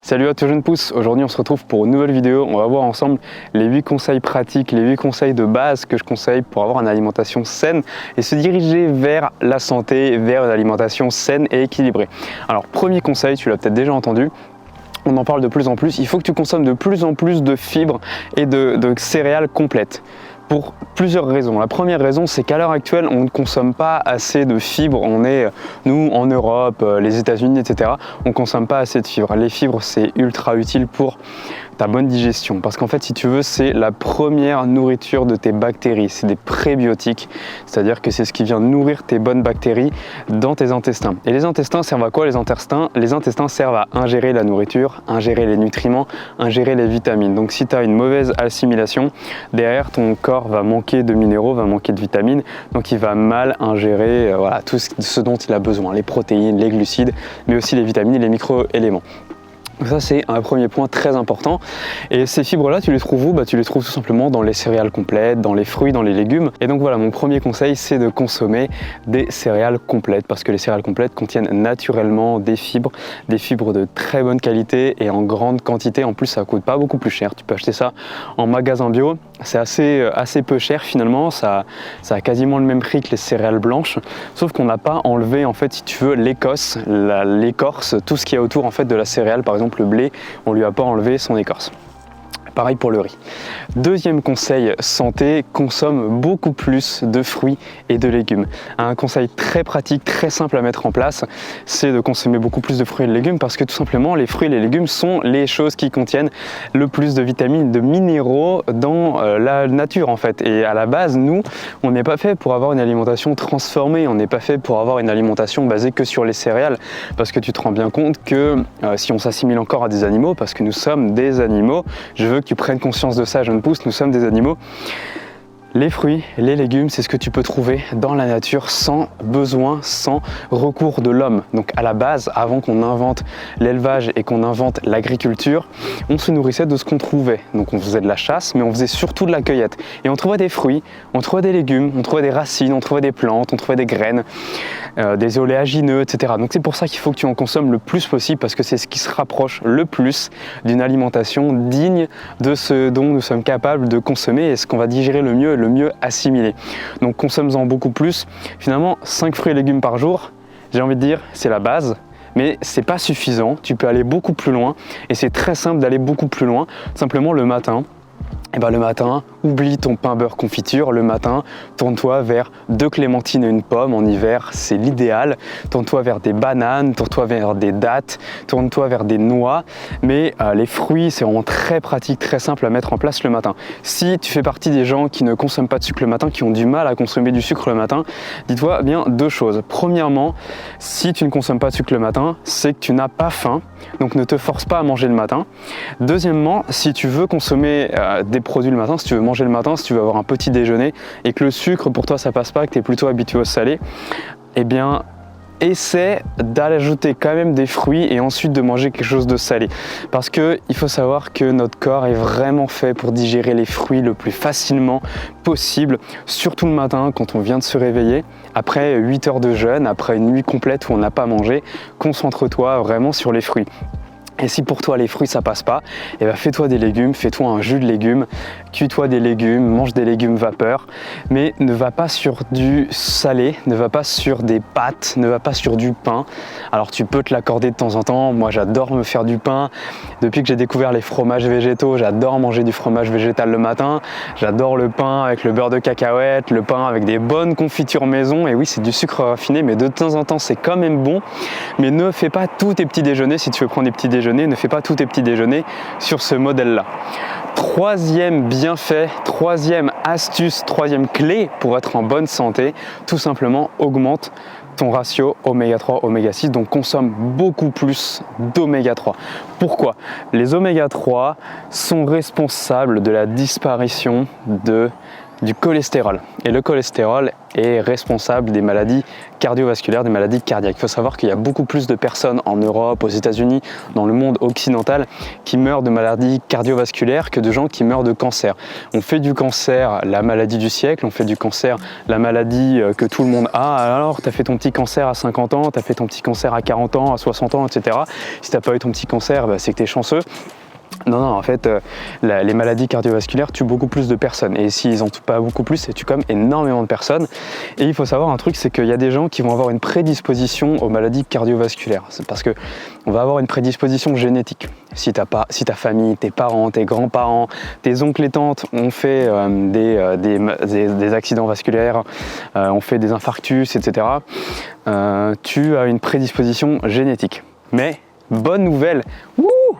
Salut à tous jeunes pousses, aujourd'hui on se retrouve pour une nouvelle vidéo. On va voir ensemble les 8 conseils pratiques, les 8 conseils de base que je conseille pour avoir une alimentation saine et se diriger vers la santé, vers une alimentation saine et équilibrée. Alors premier conseil, tu l'as peut-être déjà entendu, on en parle de plus en plus, il faut que tu consommes de plus en plus de fibres et de céréales complètes. Pour plusieurs raisons. La première raison, c'est qu'à l'heure actuelle, on ne consomme pas assez de fibres. Nous, en Europe, les États-Unis, etc., on ne consomme pas assez de fibres. Les fibres, c'est ultra utile pour ta bonne digestion. Parce qu'en fait, si tu veux, c'est la première nourriture de tes bactéries. C'est des prébiotiques. C'est-à-dire que c'est ce qui vient nourrir tes bonnes bactéries dans tes intestins. Et les intestins servent à quoi? Les intestins servent à ingérer la nourriture, ingérer les nutriments, ingérer les vitamines. Donc si tu as une mauvaise assimilation, derrière ton corps va manquer de minéraux, va manquer de vitamines, donc il va mal ingérer tout ce dont il a besoin, les protéines, les glucides, mais aussi les vitamines et les micro-éléments. Donc ça c'est un premier point très important. Et ces fibres là tu les trouves où? Tu les trouves tout simplement dans les céréales complètes, dans les fruits, dans les légumes. Et donc voilà, mon premier conseil c'est de consommer des céréales complètes parce que les céréales complètes contiennent naturellement des fibres de très bonne qualité et en grande quantité. En plus ça coûte pas beaucoup plus cher, tu peux acheter ça en magasin bio, c'est assez peu cher finalement, ça a quasiment le même prix que les céréales blanches, sauf qu'on n'a pas enlevé en fait si tu veux l'écorce, tout ce qu'il y a autour en fait de la céréale. Par exemple le blé, on lui a pas enlevé son écorce. Pareil pour le riz. Deuxième conseil santé, consomme beaucoup plus de fruits et de légumes. Un conseil très pratique, très simple à mettre en place, c'est de consommer beaucoup plus de fruits et de légumes parce que tout simplement les fruits et les légumes sont les choses qui contiennent le plus de vitamines, de minéraux dans la nature en fait. Et à la base, nous, on n'est pas fait pour avoir une alimentation transformée, on n'est pas fait pour avoir une alimentation basée que sur les céréales parce que tu te rends bien compte que si on s'assimile encore à des animaux, parce que nous sommes des animaux, je veux que tu prennes conscience de ça, jeune pousse, nous sommes des animaux. Les fruits, les légumes, c'est ce que tu peux trouver dans la nature sans besoin, sans recours de l'homme. Donc à la base, avant qu'on invente l'élevage et qu'on invente l'agriculture, on se nourrissait de ce qu'on trouvait. Donc on faisait de la chasse, mais on faisait surtout de la cueillette. Et on trouvait des fruits, on trouvait des légumes, on trouvait des racines, on trouvait des plantes, on trouvait des graines, des oléagineux, etc. Donc c'est pour ça qu'il faut que tu en consommes le plus possible parce que c'est ce qui se rapproche le plus d'une alimentation digne de ce dont nous sommes capables de consommer et ce qu'on va digérer le mieux assimilé. Donc consomme-en beaucoup plus. Finalement, 5 fruits et légumes par jour, j'ai envie de dire, c'est la base. Mais c'est pas suffisant, tu peux aller beaucoup plus loin et c'est très simple d'aller beaucoup plus loin. Simplement le matin, oublie ton pain beurre confiture. Le matin, tourne-toi vers 2 clémentines et une pomme. En hiver, c'est l'idéal. Tourne-toi vers des bananes, tourne-toi vers des dattes, tourne-toi vers des noix. Mais les fruits, c'est vraiment très pratique, très simple à mettre en place le matin. Si tu fais partie des gens qui ne consomment pas de sucre le matin, qui ont du mal à consommer du sucre le matin, dis-toi bien 2 choses. Premièrement, si tu ne consommes pas de sucre le matin, c'est que tu n'as pas faim. Donc ne te force pas à manger le matin. Deuxièmement, si tu veux consommer des produits le matin, si tu veux manger le matin, si tu veux avoir un petit déjeuner et que le sucre pour toi ça passe pas, que tu es plutôt habitué au salé, eh bien essaie d'ajouter quand même des fruits et ensuite de manger quelque chose de salé. Parce que il faut savoir que notre corps est vraiment fait pour digérer les fruits le plus facilement possible, surtout le matin quand on vient de se réveiller. Après 8 heures de jeûne, après une nuit complète où on n'a pas mangé, concentre-toi vraiment sur les fruits. Et si pour toi les fruits ça passe pas, eh ben fais-toi des légumes, fais-toi un jus de légumes, cuis-toi des légumes, mange des légumes vapeur, mais ne va pas sur du salé, ne va pas sur des pâtes, ne va pas sur du pain. Alors tu peux te l'accorder de temps en temps, moi j'adore me faire du pain, depuis que j'ai découvert les fromages végétaux, j'adore manger du fromage végétal le matin, j'adore le pain avec le beurre de cacahuète, le pain avec des bonnes confitures maison, et oui c'est du sucre raffiné, mais de temps en temps c'est quand même bon, mais ne fais pas tous tes petits déjeuners, si tu veux prendre des petits déjeuners, ne fais pas tous tes petits déjeuners sur ce modèle-là. Troisième bienfait, troisième astuce, troisième clé pour être en bonne santé, tout simplement augmente ton ratio oméga 3, oméga 6, donc consomme beaucoup plus d'oméga 3. Pourquoi? Les oméga 3 sont responsables de la disparition de du cholestérol. Et le cholestérol est responsable des maladies cardiovasculaires, des maladies cardiaques. Il faut savoir qu'il y a beaucoup plus de personnes en Europe, aux États-Unis, dans le monde occidental, qui meurent de maladies cardiovasculaires que de gens qui meurent de cancer. On fait du cancer la maladie du siècle, on fait du cancer la maladie que tout le monde a. Alors, tu as fait ton petit cancer à 50 ans, tu as fait ton petit cancer à 40 ans, à 60 ans, etc. Si tu n'as pas eu ton petit cancer, c'est que tu es chanceux. Non, en fait, les maladies cardiovasculaires tuent beaucoup plus de personnes. Et s'ils en tuent pas beaucoup plus, ça tue quand même énormément de personnes. Et il faut savoir un truc, c'est qu'il y a des gens qui vont avoir une prédisposition aux maladies cardiovasculaires. C'est parce qu'on va avoir une prédisposition génétique. Si ta famille, tes parents, tes grands-parents, tes oncles et tantes ont fait des accidents vasculaires, ont fait des infarctus, etc., tu as une prédisposition génétique. Mais bonne nouvelle,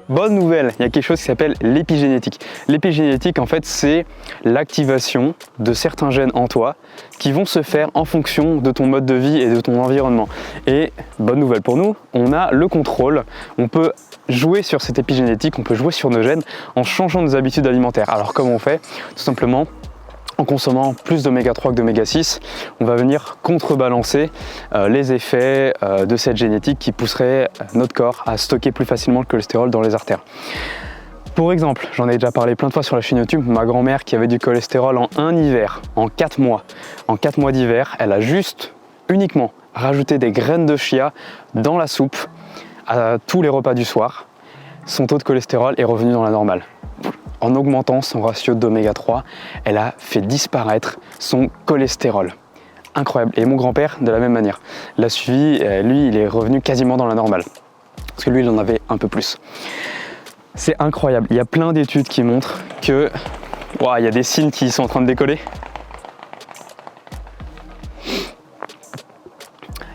bonne nouvelle, il y a quelque chose qui s'appelle l'épigénétique. L'épigénétique, en fait, c'est l'activation de certains gènes en toi qui vont se faire en fonction de ton mode de vie et de ton environnement. Et bonne nouvelle pour nous, on a le contrôle, on peut jouer sur cette épigénétique, on peut jouer sur nos gènes en changeant nos habitudes alimentaires. Alors comment on fait? Tout simplement en consommant plus d'oméga 3 que d'oméga 6, on va venir contrebalancer les effets de cette génétique qui pousserait notre corps à stocker plus facilement le cholestérol dans les artères. Pour exemple, j'en ai déjà parlé plein de fois sur la chaîne YouTube, ma grand-mère qui avait du cholestérol en un hiver, en 4 mois. En 4 mois d'hiver, elle a uniquement rajouté des graines de chia dans la soupe à tous les repas du soir. Son taux de cholestérol est revenu dans la normale. En augmentant son ratio d'oméga 3, elle a fait disparaître son cholestérol. Incroyable. Et mon grand-père, de la même manière, l'a suivi, lui, il est revenu quasiment dans la normale. Parce que lui, il en avait un peu plus. C'est incroyable. Il y a plein d'études qui montrent que... Wow, il y a des signes qui sont en train de décoller.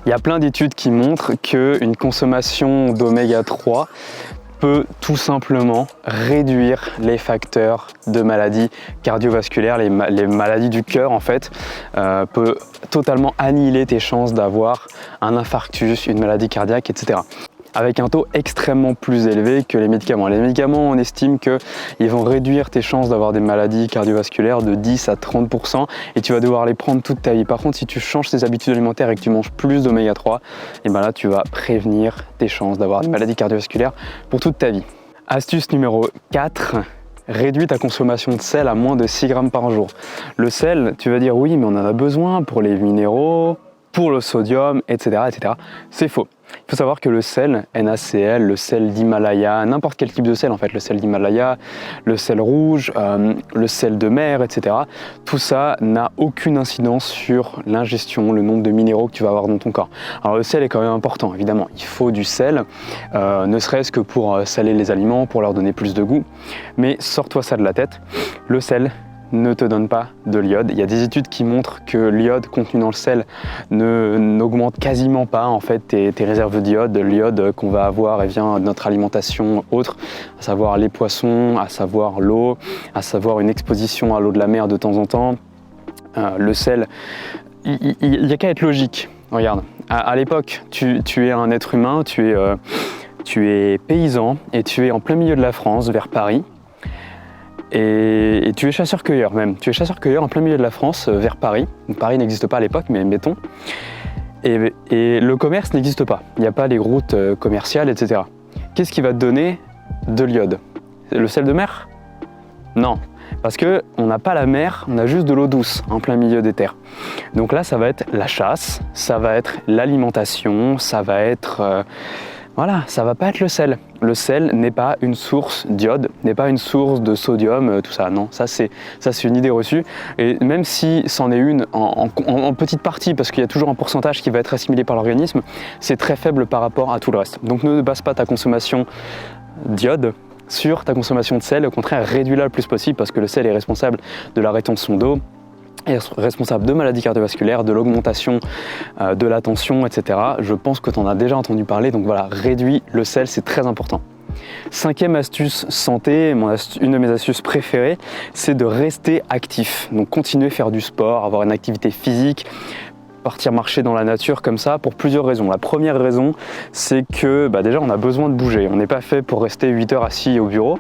Il y a plein d'études qui montrent qu'une consommation d'oméga 3 peut tout simplement réduire les facteurs de maladies cardiovasculaires, les maladies du cœur en fait, peut totalement annihiler tes chances d'avoir un infarctus, une maladie cardiaque, etc. Avec un taux extrêmement plus élevé que les médicaments. Les médicaments, on estime qu'ils vont réduire tes chances d'avoir des maladies cardiovasculaires de 10 à 30% et tu vas devoir les prendre toute ta vie. Par contre, si tu changes tes habitudes alimentaires et que tu manges plus d'oméga 3, et ben là, tu vas prévenir tes chances d'avoir des maladies cardiovasculaires pour toute ta vie. Astuce numéro 4. Réduis ta consommation de sel à moins de 6 grammes par jour. Le sel, tu vas dire oui, mais on en a besoin pour les minéraux, pour le sodium, etc. etc. C'est faux. Il faut savoir que le sel, NaCl, le sel d'Himalaya, n'importe quel type de sel en fait, le sel d'Himalaya, le sel rouge, le sel de mer, etc. Tout ça n'a aucune incidence sur l'ingestion, le nombre de minéraux que tu vas avoir dans ton corps. Alors le sel est quand même important, évidemment. Il faut du sel, ne serait-ce que pour saler les aliments, pour leur donner plus de goût. Mais sors-toi ça de la tête. Le sel ne te donne pas de l'iode. Il y a des études qui montrent que l'iode contenu dans le sel n'augmente quasiment pas en fait tes réserves d'iode. L'iode qu'on va avoir vient de notre alimentation autre, à savoir les poissons, à savoir l'eau, à savoir une exposition à l'eau de la mer de temps en temps. Le sel, il n'y a qu'à être logique. Regarde, à l'époque, tu es un être humain, tu es paysan et tu es en plein milieu de la France, vers Paris. Et tu es chasseur-cueilleur même. Tu es chasseur-cueilleur en plein milieu de la France, vers Paris. Paris n'existe pas à l'époque, mais mettons. Et le commerce n'existe pas. Il n'y a pas les routes commerciales, etc. Qu'est-ce qui va te donner de l'iode? Le sel de mer? Non. Parce qu'on n'a pas la mer, on a juste de l'eau douce en plein milieu des terres. Donc là, ça va être la chasse, ça va être l'alimentation, ça va être... Voilà, ça va pas être le sel. Le sel n'est pas une source d'iode, n'est pas une source de sodium, tout ça. Non, ça c'est une idée reçue. Et même si c'en est une en petite partie, parce qu'il y a toujours un pourcentage qui va être assimilé par l'organisme, c'est très faible par rapport à tout le reste. Donc ne base pas ta consommation d'iode sur ta consommation de sel. Au contraire, réduis-la le plus possible parce que le sel est responsable de la rétention d'eau, est responsable de maladies cardiovasculaires, de l'augmentation de la tension, etc. Je pense que tu en as déjà entendu parler, donc voilà, réduis le sel, c'est très important. 5e astuce santé, une de mes astuces préférées, c'est de rester actif. Donc continuer à faire du sport, avoir une activité physique, partir marcher dans la nature comme ça pour plusieurs raisons. La première raison, c'est que déjà on a besoin de bouger. On n'est pas fait pour rester 8 heures assis au bureau.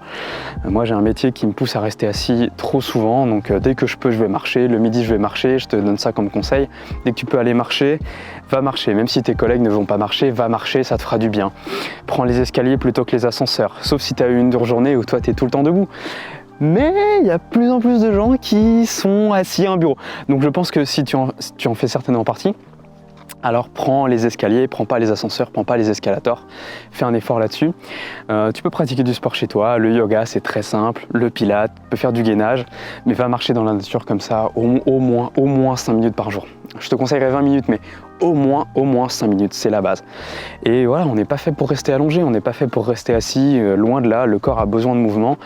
Moi j'ai un métier qui me pousse à rester assis trop souvent, donc dès que je peux je vais marcher. Le midi je vais marcher, je te donne ça comme conseil. Dès que tu peux aller marcher, va marcher. Même si tes collègues ne vont pas marcher, va marcher, ça te fera du bien. Prends les escaliers plutôt que les ascenseurs, sauf si tu as eu une dure journée où toi tu es tout le temps debout. Mais il y a plus en plus de gens qui sont assis à un bureau. Donc je pense que si tu en fais certainement partie, alors prends les escaliers, prends pas les ascenseurs, prends pas les escalators, fais un effort là-dessus. Tu peux pratiquer du sport chez toi, le yoga c'est très simple, le pilate, tu peux faire du gainage, mais va marcher dans la nature comme ça au moins 5 minutes par jour. Je te conseillerais 20 minutes, mais au moins 5 minutes, c'est la base. Et voilà, on n'est pas fait pour rester allongé, on n'est pas fait pour rester assis, loin de là, le corps a besoin de mouvement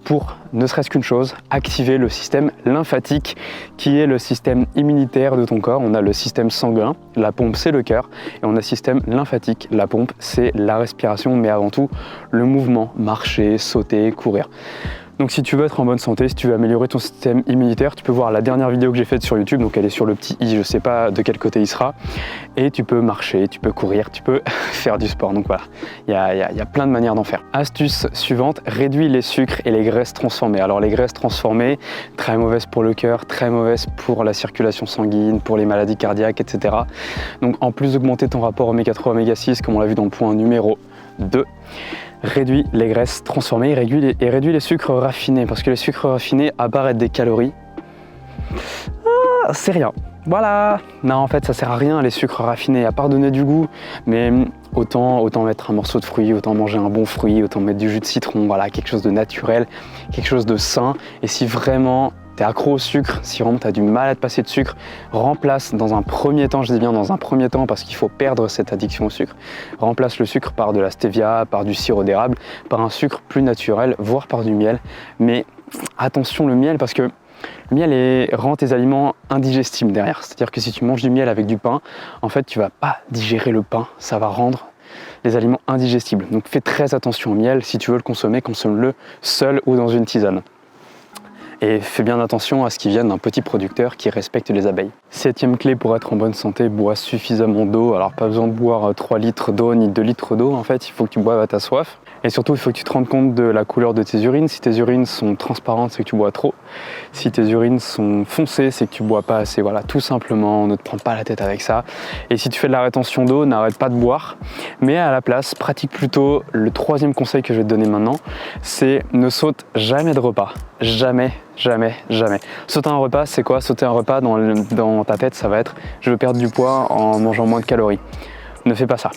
pour, ne serait-ce qu'une chose, activer le système lymphatique qui est le système immunitaire de ton corps. On a le système sanguin, la pompe c'est le cœur, et on a le système lymphatique, la pompe c'est la respiration, mais avant tout le mouvement, marcher, sauter, courir. Donc si tu veux être en bonne santé, si tu veux améliorer ton système immunitaire, tu peux voir la dernière vidéo que j'ai faite sur YouTube, donc elle est sur le petit i, je ne sais pas de quel côté il sera, et tu peux marcher, tu peux courir, tu peux faire du sport, donc voilà, il y a plein de manières d'en faire. Astuce suivante, réduis les sucres et les graisses transformées. Alors les graisses transformées, très mauvaises pour le cœur, très mauvaises pour la circulation sanguine, pour les maladies cardiaques, etc. Donc en plus d'augmenter ton rapport oméga 3, oméga 6, comme on l'a vu dans le point numéro 2, réduis les graisses transformées et réduis les sucres raffinés, parce que les sucres raffinés, à part être des calories, c'est rien. Voilà. Non, en fait, ça sert à rien les sucres raffinés, à part donner du goût, mais autant mettre un morceau de fruit, autant manger un bon fruit, autant mettre du jus de citron, voilà, quelque chose de naturel, quelque chose de sain. Et si vraiment t'es accro au sucre, si vraiment t'as du mal à te passer de sucre, remplace dans un premier temps, je dis bien dans un premier temps parce qu'il faut perdre cette addiction au sucre, remplace le sucre par de la stevia, par du sirop d'érable, par un sucre plus naturel, voire par du miel. Mais attention le miel, parce que le miel rend tes aliments indigestibles derrière. C'est-à-dire que si tu manges du miel avec du pain, en fait tu vas pas digérer le pain, ça va rendre les aliments indigestibles. Donc fais très attention au miel, si tu veux le consommer, consomme-le seul ou dans une tisane. Et fais bien attention à ce qui vient d'un petit producteur qui respecte les abeilles. 7e clé pour être en bonne santé, bois suffisamment d'eau. Alors pas besoin de boire 3 litres d'eau ni 2 litres d'eau, en fait il faut que tu boives à ta soif. Et surtout il faut que tu te rendes compte de la couleur de tes urines. Si tes urines sont transparentes, c'est que tu bois trop. Si tes urines sont foncées, c'est que tu bois pas assez. Voilà, tout simplement, ne te prends pas la tête avec ça. Et si tu fais de la rétention d'eau, n'arrête pas de boire. Mais à la place, pratique plutôt le 3e conseil que je vais te donner maintenant, c'est ne saute jamais de repas. Jamais. Sauter un repas, c'est quoi? Sauter un repas dans ta tête, ça va être je veux perdre du poids en mangeant moins de calories. Ne fais pas ça.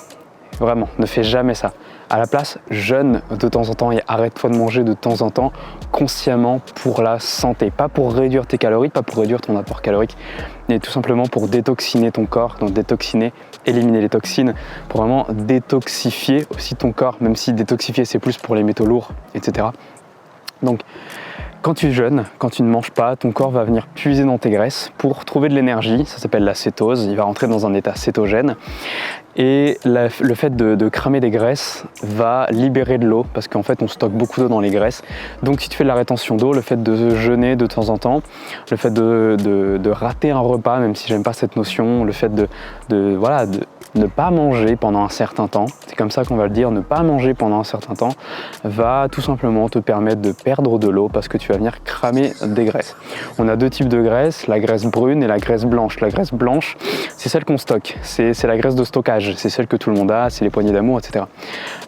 Vraiment, ne fais jamais ça. À la place, jeûne de temps en temps et arrête-toi de manger de temps en temps consciemment pour la santé. Pas pour réduire tes calories, pas pour réduire ton apport calorique, mais tout simplement pour détoxiner ton corps, donc détoxiner, éliminer les toxines, pour vraiment détoxifier aussi ton corps, même si détoxifier c'est plus pour les métaux lourds, etc. Donc, quand tu jeûnes, quand tu ne manges pas, ton corps va venir puiser dans tes graisses pour trouver de l'énergie, ça s'appelle la cétose, il va rentrer dans un état cétogène. Et le fait de cramer des graisses va libérer de l'eau, parce qu'en fait on stocke beaucoup d'eau dans les graisses. Donc si tu fais de la rétention d'eau, le fait de jeûner de temps en temps, le fait de rater un repas, même si j'aime pas cette notion, le fait de ne pas manger pendant un certain temps, c'est comme ça qu'on va le dire, ne pas manger pendant un certain temps, va tout simplement te permettre de perdre de l'eau parce que tu vas venir cramer des graisses. On a 2 types de graisses, la graisse brune et la graisse blanche. La graisse blanche, c'est celle qu'on stocke, c'est la graisse de stockage, c'est celle que tout le monde a, c'est les poignées d'amour, etc.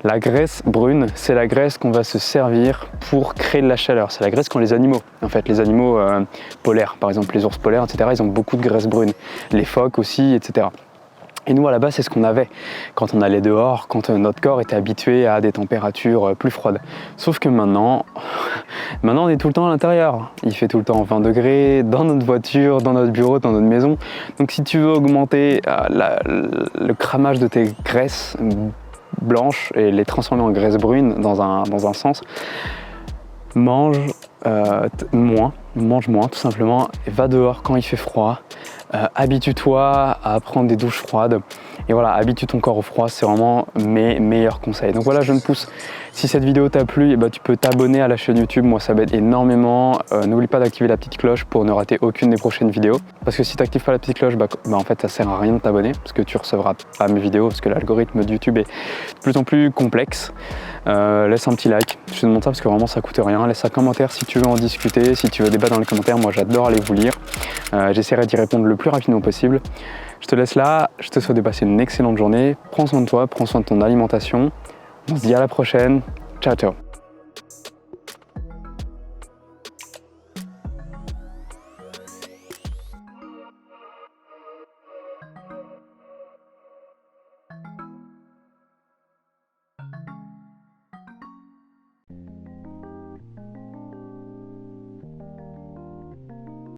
La graisse brune, c'est la graisse qu'on va se servir pour créer de la chaleur, c'est la graisse qu'ont les animaux. En fait, les animaux polaires, par exemple les ours polaires, etc., ils ont beaucoup de graisse brune, les phoques aussi, etc. Et nous, à la base, c'est ce qu'on avait quand on allait dehors, quand notre corps était habitué à des températures plus froides. Sauf que maintenant on est tout le temps à l'intérieur. Il fait tout le temps 20 degrés dans notre voiture, dans notre bureau, dans notre maison. Donc si tu veux augmenter le cramage de tes graisses blanches et les transformer en graisses brunes dans un sens, mange moins. mange moins tout simplement, et va dehors quand il fait froid. Habitue-toi à prendre des douches froides et voilà, habitue ton corps au froid, c'est vraiment mes meilleurs conseils. Donc voilà, je me pousse. Si cette vidéo t'a plu, et tu peux t'abonner à la chaîne YouTube, moi ça m'aide énormément. N'oublie pas d'activer la petite cloche pour ne rater aucune des prochaines vidéos. Parce que si tu n'actives pas la petite cloche, en fait ça sert à rien de t'abonner parce que tu recevras pas mes vidéos parce que l'algorithme de YouTube est de plus en plus complexe. Laisse un petit like, je te demande ça parce que vraiment ça coûte rien. Laisse un commentaire si tu veux en discuter, si tu veux débattre dans les commentaires, moi j'adore aller vous lire. J'essaierai d'y répondre le plus rapidement possible. Je te laisse là, je te souhaite de passer une excellente journée. Prends soin de toi, prends soin de ton alimentation. On se dit à la prochaine. Ciao, ciao.